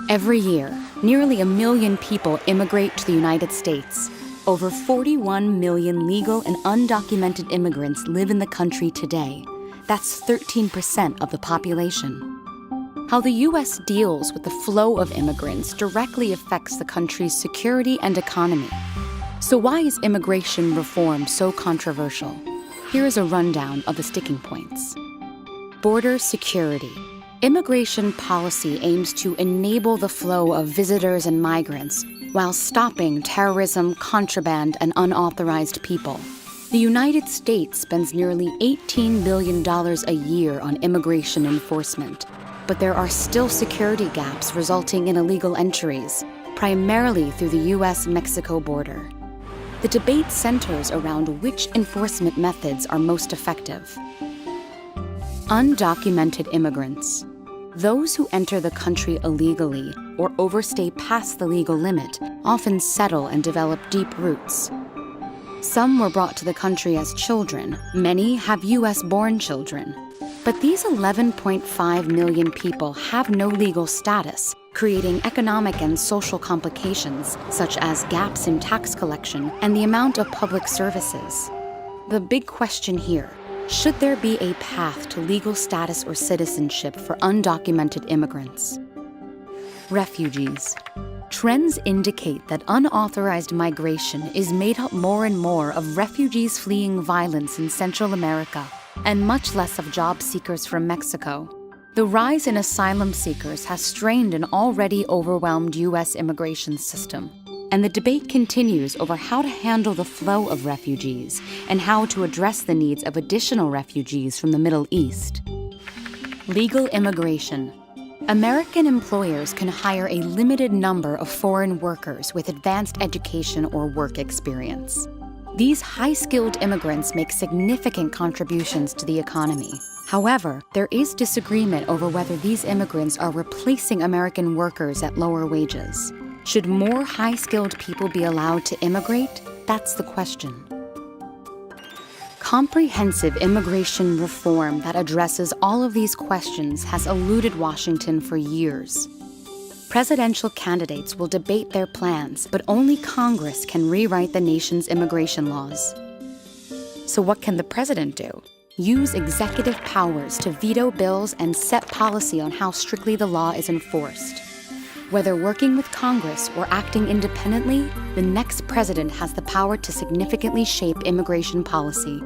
Every year, nearly 1 million people immigrate to the United States. Over 41 million legal and undocumented immigrants live in the country today. That's 13% of the population. How the U.S. deals with the flow of immigrants directly affects the country's security and economy. So why is immigration reform so controversial? Here is a rundown of the sticking points. Border security. Immigration policy aims to enable the flow of visitors and migrants while stopping terrorism, contraband, and unauthorized people. The United States spends nearly $18 billion a year on immigration enforcement, but there are still security gaps resulting in illegal entries, primarily through the U.S.-Mexico border. The debate centers around which enforcement methods are most effective. Undocumented immigrants. Those who enter the country illegally or overstay past the legal limit often settle and develop deep roots. Some were brought to the country as children. Many have U.S.-born children. But these 11.5 million people have no legal status, creating economic and social complications, such as gaps in tax collection and the amount of public services. The big question here: should there be a path to legal status or citizenship for undocumented immigrants? Refugees. Trends indicate that unauthorized migration is made up more and more of refugees fleeing violence in Central America, and much less of job seekers from Mexico. The rise in asylum seekers has strained an already overwhelmed U.S. immigration system, and the debate continues over how to handle the flow of refugees and how to address the needs of additional refugees from the Middle East. Legal immigration. American employers can hire a limited number of foreign workers with advanced education or work experience. These high-skilled immigrants make significant contributions to the economy. However, there is disagreement over whether these immigrants are replacing American workers at lower wages. Should more high-skilled people be allowed to immigrate? That's the question. Comprehensive immigration reform that addresses all of these questions has eluded Washington for years. Presidential candidates will debate their plans, but only Congress can rewrite the nation's immigration laws. So what can the president do? Use executive powers to veto bills and set policy on how strictly the law is enforced. Whether working with Congress or acting independently, the next president has the power to significantly shape immigration policy.